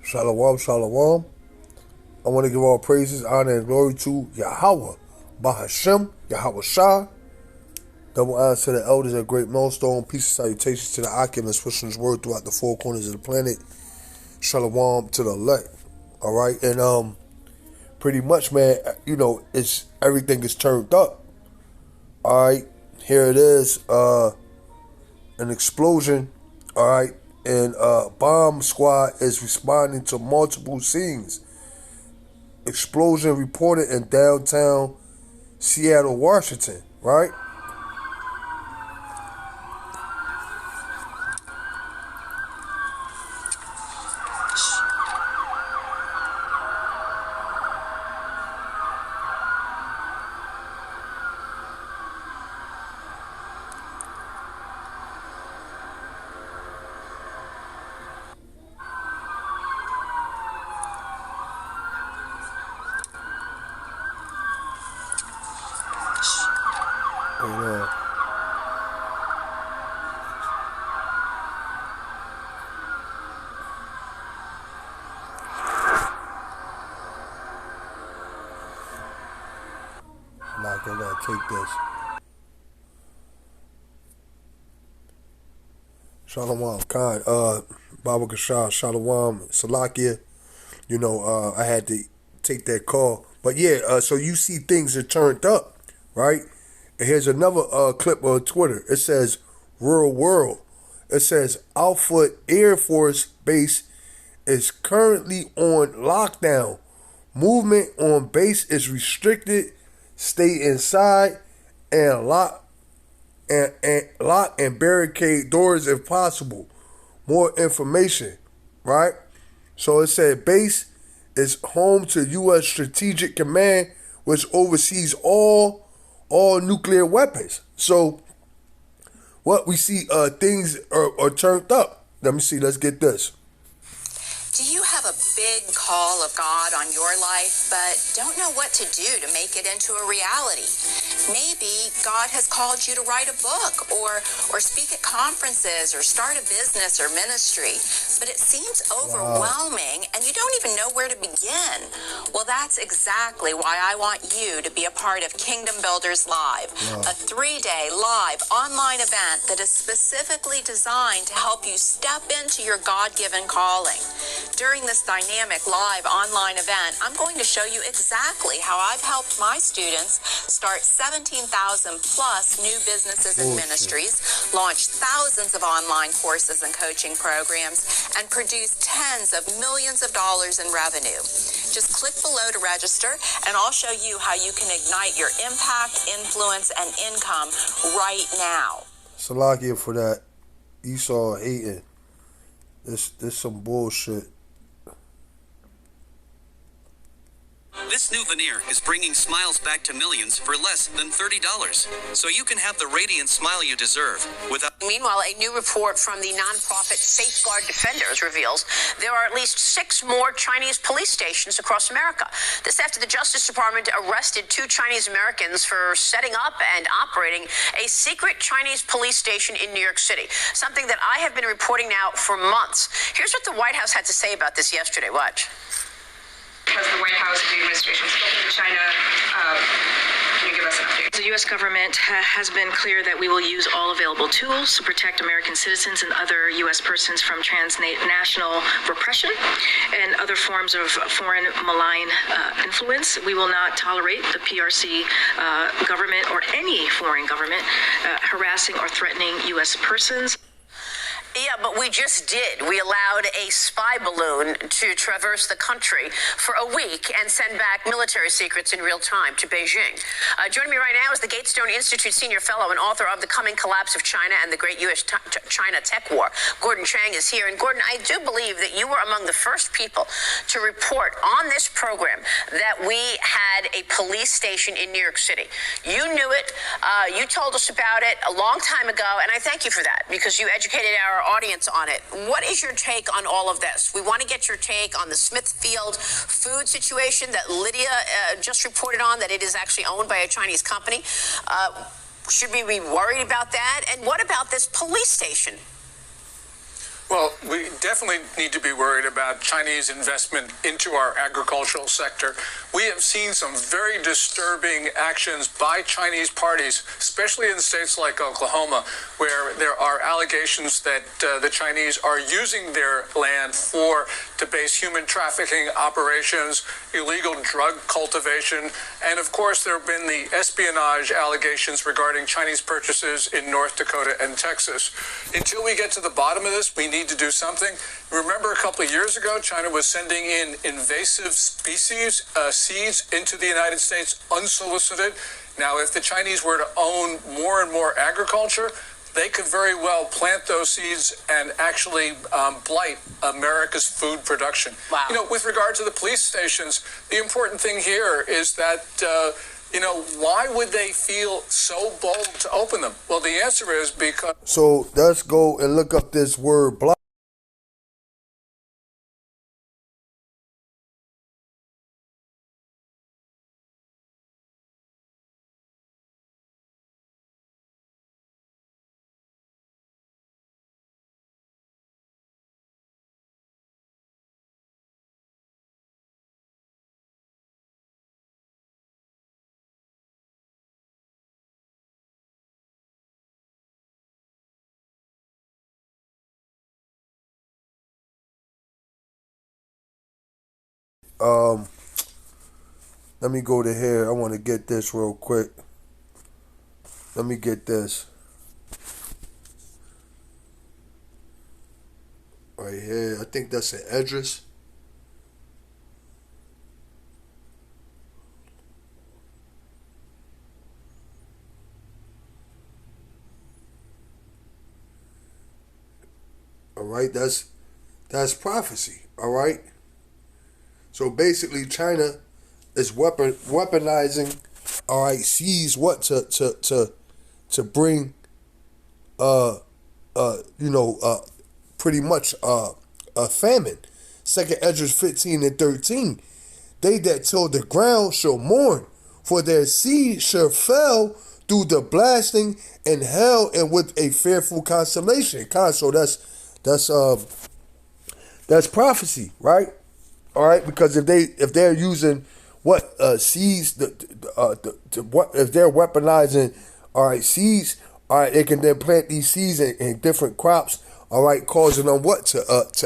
Shalom, shalom. I want to give all praises, honor, and glory to Yahweh, Bahashem, Yahweh Shah. Double honor to the elders at Great Millstone. Peace and salutations to the oculus pushing his word throughout the four corners of the planet. Shalom to the elect. All right, and pretty much, man, it's everything is turned up. All right, here it is. An explosion. All right. And bomb squad is responding to multiple scenes. Explosion reported in downtown Seattle, Washington, right? I gotta take this. Shalom, Khan, Baba Kashah, Shalom, Salakia. I had to take that call. But yeah, so you see things are turned up, right? And here's another clip on Twitter. It says, Rural World. It says, Alpha Air Force Base is currently on lockdown. Movement on base is restricted. Stay inside and lock and barricade doors if possible. More information, right? So it said base is home to U.S. Strategic Command, which oversees all nuclear weapons. So what we see, things are turned up. Let me see. Let's get this. Do you have a big call of God on your life, but don't know what to do to make it into a reality? Maybe God has called you to write a book or speak at conferences or start a business or ministry, but it seems overwhelming and you don't even know where to begin. Well, that's exactly why I want you to be a part of Kingdom Builders Live, a 3-day live online event that is specifically designed to help you step into your God-given calling. During this dynamic live online event, I'm going to show you exactly how I've helped my students start 17,000 plus new businesses and ministries, launch thousands of online courses and coaching programs, and produce tens of millions of dollars in revenue. Just click below to register, and I'll show you how you can ignite your impact, influence, and income right now. Salakia for that. Esau hating. This some bullshit. This new veneer is bringing smiles back to millions for less than $30. So you can have the radiant smile you deserve without... Meanwhile, a new report from the nonprofit Safeguard Defenders reveals there are at least 6 more Chinese police stations across America. This after the Justice Department arrested 2 Chinese Americans for setting up and operating a secret Chinese police station in New York City, something that I have been reporting now for months. Here's what the White House had to say about this yesterday. Watch. Has the White House, the administration, spoken to China? Can you give us an update? The U.S. government has been clear that we will use all available tools to protect American citizens and other U.S. persons from transnational repression and other forms of foreign malign influence. We will not tolerate the PRC government or any foreign government harassing or threatening U.S. persons. Yeah, but we just did. We allowed a spy balloon to traverse the country for a week and send back military secrets in real time to Beijing. Joining me right now is the Gatestone Institute Senior Fellow and author of The Coming Collapse of China and the Great U.S.-China Tech War. Gordon Chang is here. And Gordon, I do believe that you were among the first people to report on this program that we had a police station in New York City. You knew it. You told us about it a long time ago, and I thank you for that because you educated our audience on it. What is your take on all of this? We want to get your take on the Smithfield food situation that Lydia just reported on, that it is actually owned by a Chinese company. Should we be worried about that? And what about this police station? Well, we definitely need to be worried about Chinese investment into our agricultural sector. We have seen some very disturbing actions by Chinese parties, especially in states like Oklahoma, where there are allegations that the Chinese are using their land to base human trafficking operations, illegal drug cultivation, and of course there have been the espionage allegations regarding Chinese purchases in North Dakota and Texas. Until we get to the bottom of this, we need to do something. Remember, a couple of years ago, China was sending in invasive species seeds into the United States unsolicited. Now, if the Chinese were to own more and more agriculture, they could very well plant those seeds and actually blight America's food production. Wow. You know, with regard to the police stations, the important thing here is that why would they feel so bold to open them? Well, the answer is because... So let's go and look up this word blight. Let me go to here. I want to get this real quick. Let me get this. Right here. I think that's an address. All right, that's prophecy. All right. So basically, China is weaponizing. All right, sees what to bring. Pretty much a famine. Second Esdras 15 and 13. They that till the ground shall mourn, for their seed shall fell through the blasting and hell, and with a fearful consummation. So that's prophecy, right? All right, because if they're using what seeds, what if they're weaponizing, all right, seeds, all right, they can then plant these seeds in different crops, all right, causing them what to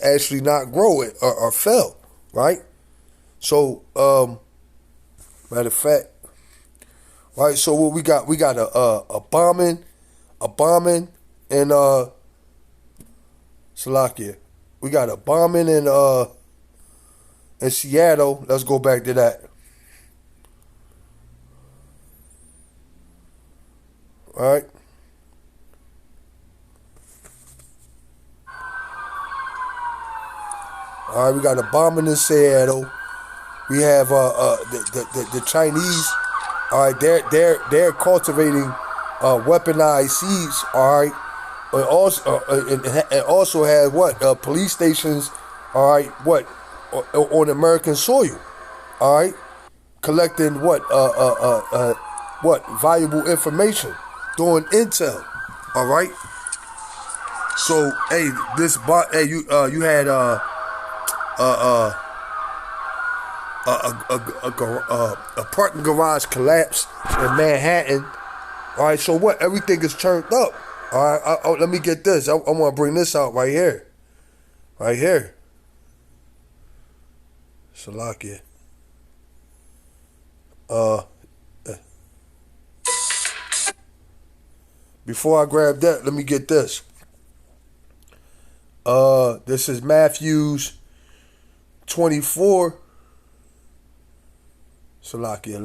actually not grow it or fail, right? So matter of fact, right. So what we got a bombing in Slovakia. We got a bombing in Seattle. Let's go back to that. All right. All right, we got a bombing in Seattle. We have the Chinese. All right, they're cultivating weaponized seeds. All right, and also have what police stations. All right, what on American soil. All right, collecting what valuable information, doing intel. All right. So hey, you had a parking garage collapse in Manhattan. All right, so what? Everything is turned up. All right, let me get this. I want to bring this out right here. Right here. Slovakia. Before I grab that, let me get this. This is Matthews 24. Slovakia,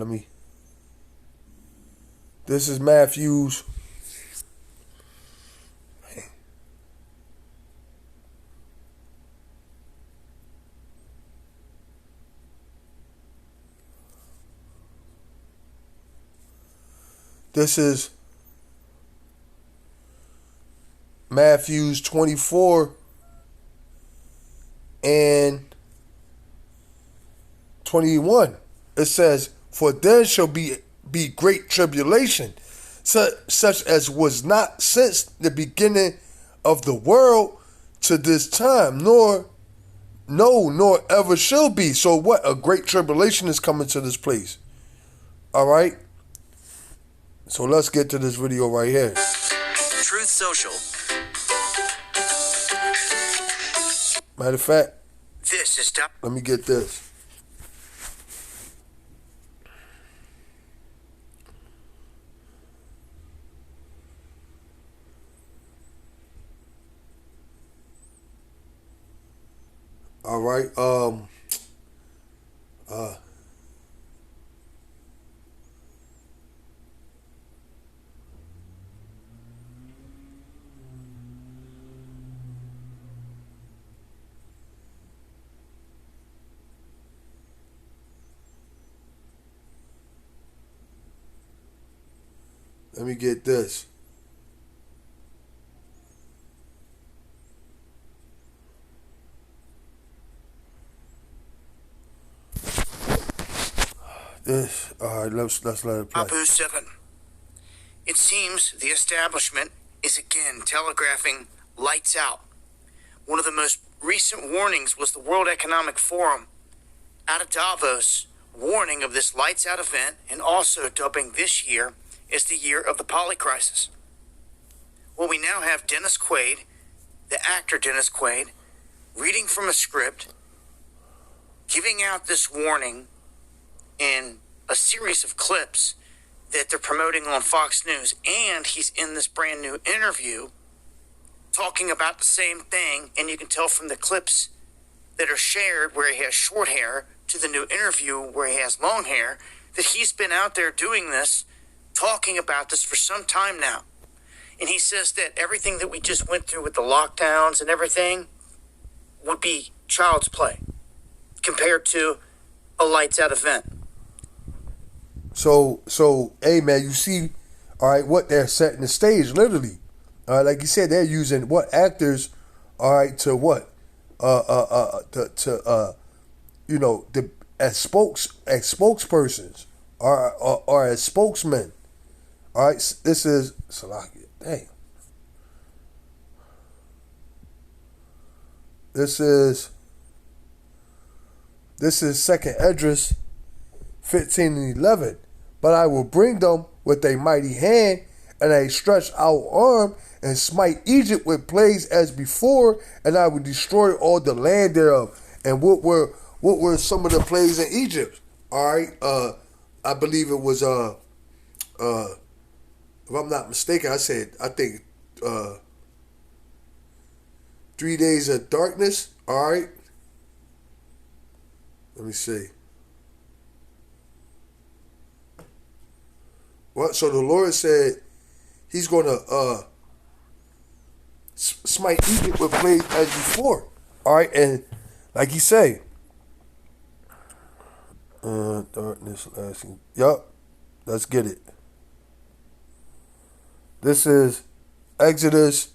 this is Matthews. This is Matthews 24 and 21. It says, "For there shall be great tribulation, such as was not since the beginning of the world to this time, nor ever shall be. So what? A great tribulation is coming to this place. All right. So let's get to this video right here. Truth Social. Matter of fact, This is let me get this. All right. Let me get this. All right, let's let it play. Abu 7. It seems the establishment is again telegraphing lights out. One of the most recent warnings was the World Economic Forum out of Davos warning of this lights out event and also dubbing this year as the year of the polycrisis. Well, we now have Dennis Quaid, the actor Dennis Quaid, reading from a script, giving out this warning in a series of clips that they're promoting on Fox News, and he's in this brand new interview talking about the same thing, and you can tell from the clips that are shared where he has short hair to the new interview where he has long hair that he's been out there doing this, talking about this for some time now. And he says that everything that we just went through with the lockdowns and everything would be child's play compared to a lights out event. So, hey man, you see, all right, what they're setting the stage, literally. All right, like you said, they're using what actors, all right, to what, you know, as spokespersons or as spokesmen. All right, this is Salakia. Dang. This is Second Esdras 15 and 11. But I will bring them with a mighty hand and a stretched out arm and smite Egypt with plagues as before, and I will destroy all the land thereof. And what were some of the plagues in Egypt? All right, I believe it was if I'm not mistaken, I think 3 days of darkness. All right, let me see. What? So the Lord said He's going to smite Egypt with plagues as before. All right, and like He say, darkness lasting. Yup, let's get it. This is Exodus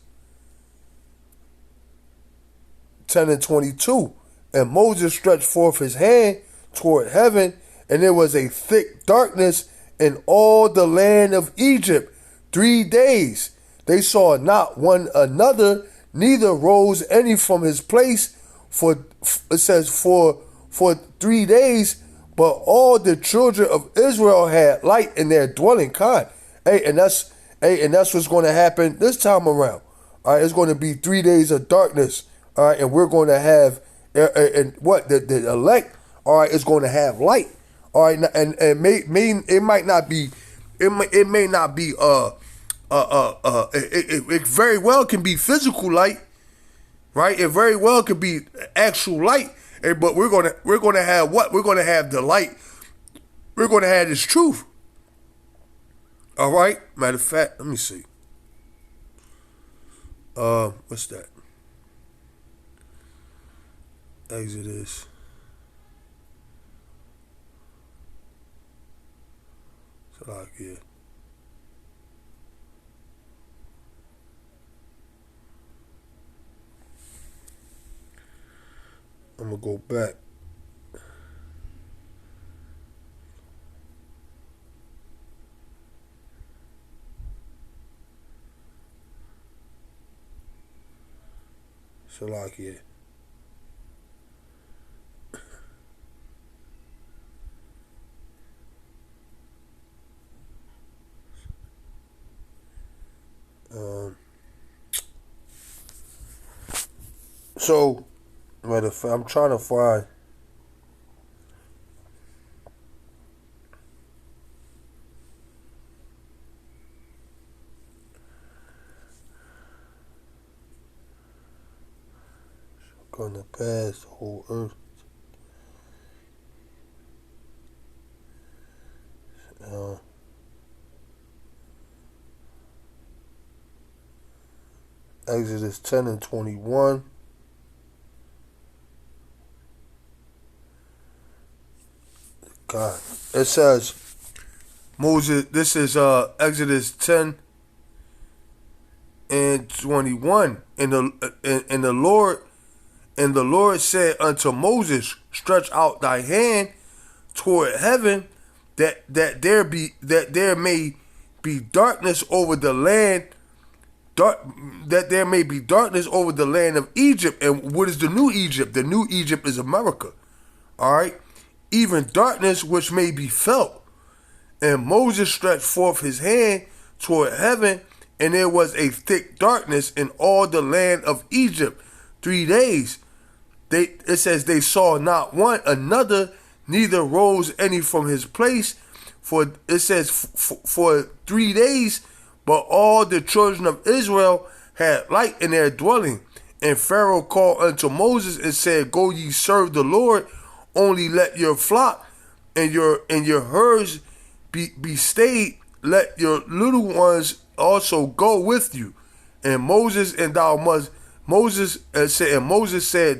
10 and 22. And Moses stretched forth his hand toward heaven, and there was a thick darkness in all the land of Egypt 3 days. They saw not one another, neither rose any from his place for 3 days, but all the children of Israel had light in their dwelling. And that's what's going to happen this time around. All right, it's going to be 3 days of darkness. All right, and we're going to have the elect. All right, is going to have light. All right, and it may not be. It may not be. It very well can be physical light, right? It very well could be actual light. But we're gonna have what? We're gonna have the light. We're gonna have this truth. All right. Matter of fact, let me see. What's that? Exodus. Salakia. I'm gonna go back. Salakia. So, matter of fact, I'm trying to find. Gonna pass the whole earth. Exodus 10 and 21. God. It says, Moses, this is Exodus 10 and 21. And the Lord said unto Moses, stretch out thy hand toward heaven, that there may be darkness over the land, that there may be darkness over the land of Egypt. And what is the new Egypt? The new Egypt is America. All right, even darkness which may be felt. And Moses stretched forth his hand toward heaven, and there was a thick darkness in all the land of Egypt 3 days. It says they saw not one another, neither rose any from his place. For it says for 3 days, but all the children of Israel had light in their dwelling. And Pharaoh called unto Moses and said, go ye serve the Lord, only let your flock and your herds be stayed, let your little ones also go with you. And Moses said,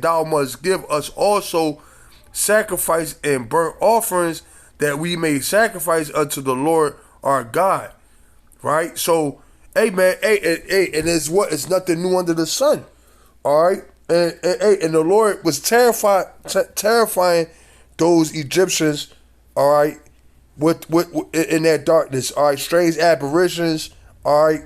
thou must give us also sacrifice and burnt offerings, that we may sacrifice unto the Lord our God. Right? So, hey man, and it's nothing new under the sun. All right? And the Lord was terrifying those Egyptians, all right, with in that darkness, all right, strange apparitions, all right,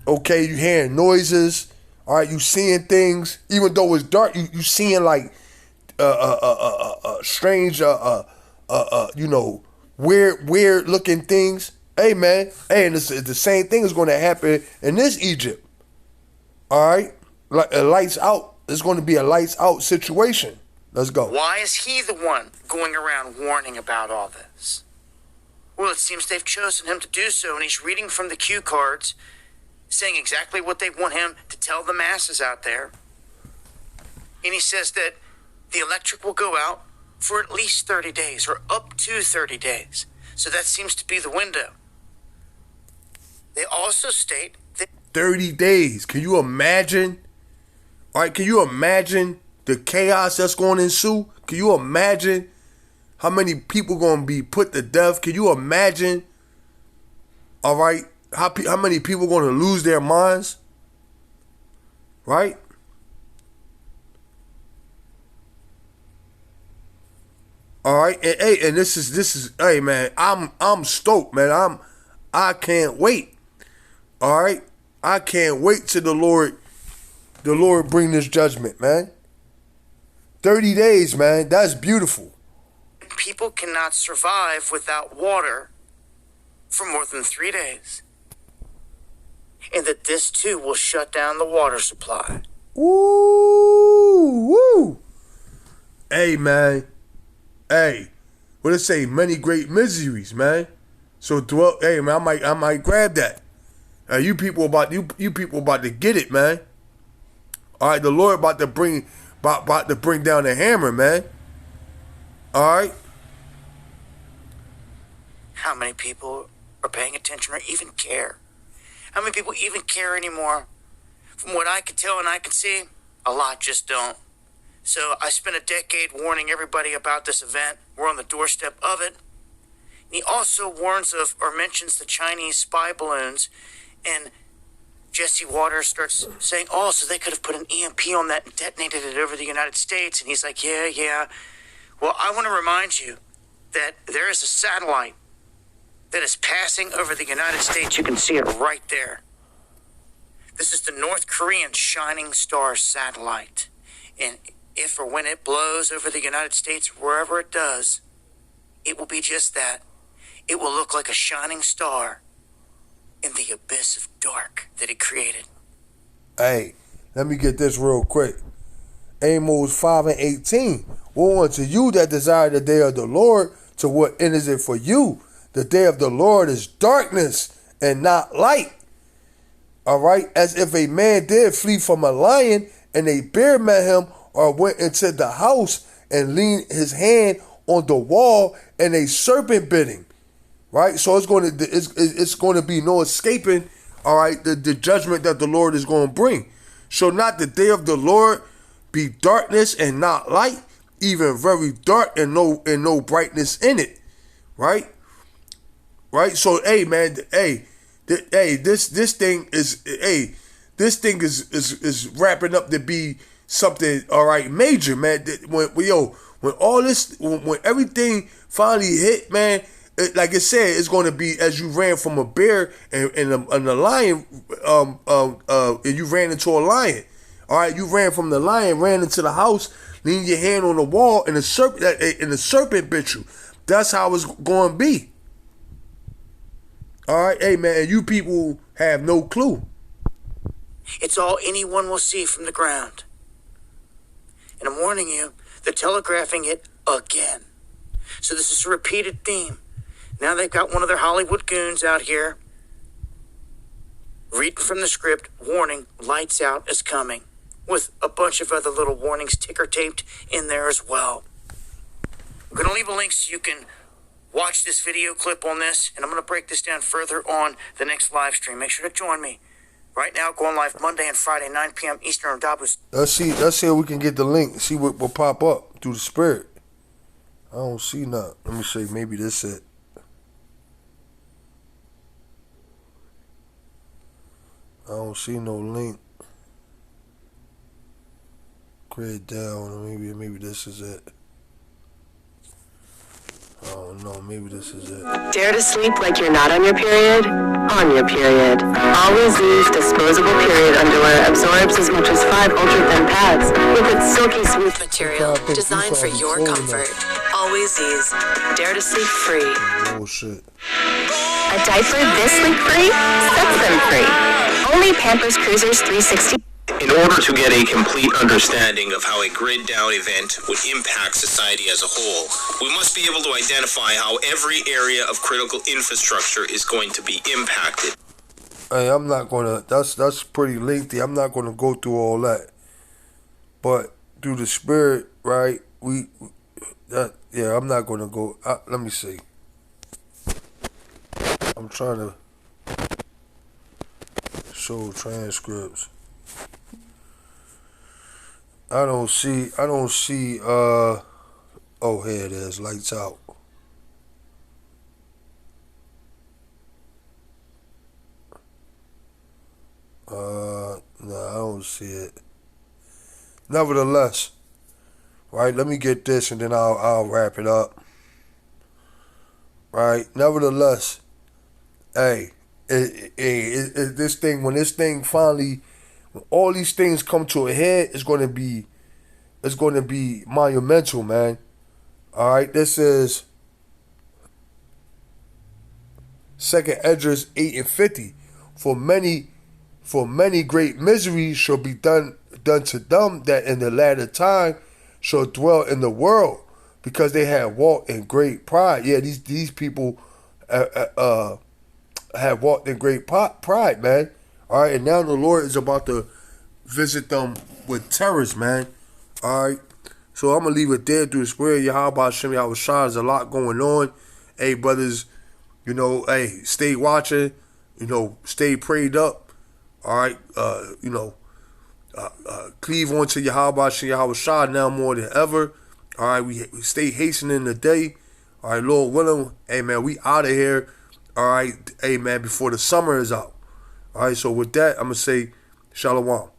okay, you hearing noises, all right, you seeing things, even though it's dark, you seeing like strange, weird looking things. Hey man, hey, and the same thing is going to happen in this Egypt, all right, like lights out. It's going to be a lights out situation. Let's go. Why is he the one going around warning about all this? Well, it seems they've chosen him to do so, and he's reading from the cue cards, saying exactly what they want him to tell the masses out there. And he says that the electric will go out for at least 30 days, or up to 30 days. So that seems to be the window. They also state that 30 days. Can you imagine? All right, can you imagine the chaos that's going to ensue? Can you imagine how many people going to be put to death? Can you imagine, all right, how many people going to lose their minds? Right? All right, and this is hey man, I'm stoked, man. I can't wait. All right, I can't wait till the Lord bring this judgment, man. 30 days, man. That's beautiful. people cannot survive without water for more than 3 days. And that this too will shut down the water supply. Woo, woo. Hey, man. Hey, what it say? Many great miseries, man. So dwell. Hey, man, I might grab that. You people about to get it, man. All right, the Lord about to bring down the hammer, man. All right. How many people are paying attention or even care? How many people even care anymore? From what I can tell and I can see, a lot just don't. So I spent a decade warning everybody about this event. We're on the doorstep of it. And he also warns of or mentions the Chinese spy balloons. And Jesse Waters starts saying, oh, so they could have put an EMP on that and detonated it over the United States. And he's like, yeah. Well, I want to remind you that there is a satellite that is passing over the United States. You can see it right there. This is the North Korean Shining Star satellite. And if or when it blows over the United States, wherever it does, it will be just that. It will look like a shining star in the abyss of dark that it created. Hey, let me get this real quick. Amos 5:18. Woe unto you that desire the day of the Lord, to what end is it for you? The day of the Lord is darkness and not light. All right, as if a man did flee from a lion, and a bear met him, or went into the house and leaned his hand on the wall, and a serpent bit him. Right, so it's going to be no escaping. All right, the judgment that the Lord is going to bring. Shall not the day of the Lord be darkness and not light, even very dark and no brightness in it, right? Right. So, hey, man, this thing is wrapping up to be something, all right, major, man. When everything finally hit, man. Like I said, it's going to be as you ran from a bear and a lion, and you ran into a lion. All right, you ran from the lion, ran into the house, leaned your hand on the wall, and the serpent bit you. That's how it's going to be. All right, hey man, you people have no clue. It's all anyone will see from the ground. And I'm warning you, they're telegraphing it again. So this is a repeated theme. Now they've got one of their Hollywood goons out here reading from the script, warning, lights out is coming, with a bunch of other little warnings ticker taped in there as well. I'm going to leave a link so you can watch this video clip on this, and I'm going to break this down further on the next live stream. Make sure to join me. Right now, going live Monday and Friday, 9 p.m. Eastern on Dabus. Let's see if we can get the link, see what will pop up through the spirit. I don't see nothing. Let me see, maybe this it. I don't see no link. Grid down. Maybe this is it. I don't know. Maybe this is it. Dare to sleep like you're not on your period? On your period. Always use disposable period underwear. Absorbs as much as 5 ultra-thin pads with its silky smooth Material designed for your comfort. Always use Dare to Sleep Free. Oh shit. A diaper this leak free sets them free. Only Pampers Cruisers 360. In order to get a complete understanding of how a grid down event would impact society as a whole, we must be able to identify how every area of critical infrastructure is going to be impacted. Hey, I'm not gonna. That's pretty lengthy. I'm not gonna go through all that. But through the spirit, right? I'm not gonna go. Let me see. I'm trying to show transcripts. I don't see oh, here it is, lights out. No, I don't see it. Nevertheless, right, let me get this and then I'll wrap it up. Right, nevertheless, hey, this thing, when this thing finally, when all these things come to a head, it's going to be monumental, man. All right, this is 2nd Esdras 8:50. For many great miseries shall be done to them that in the latter time shall dwell in the world, because they have walked in great pride. Yeah, these people have walked in great pride, man. All right, and now the Lord is about to visit them with terrors, man. All right, so I'm gonna leave it there through the spirit. Yahweh Hashem Yahweh Shah. There's a lot going on. Hey, brothers, hey, stay watching. Stay prayed up. All right, cleave onto Yahweh Hashem Yahweh Shah now more than ever. All right, we stay hastening the day. All right, Lord willing. Hey, man, we out of here. All right, hey, man, before the summer is out. All right, so with that, I'm going to say shalom.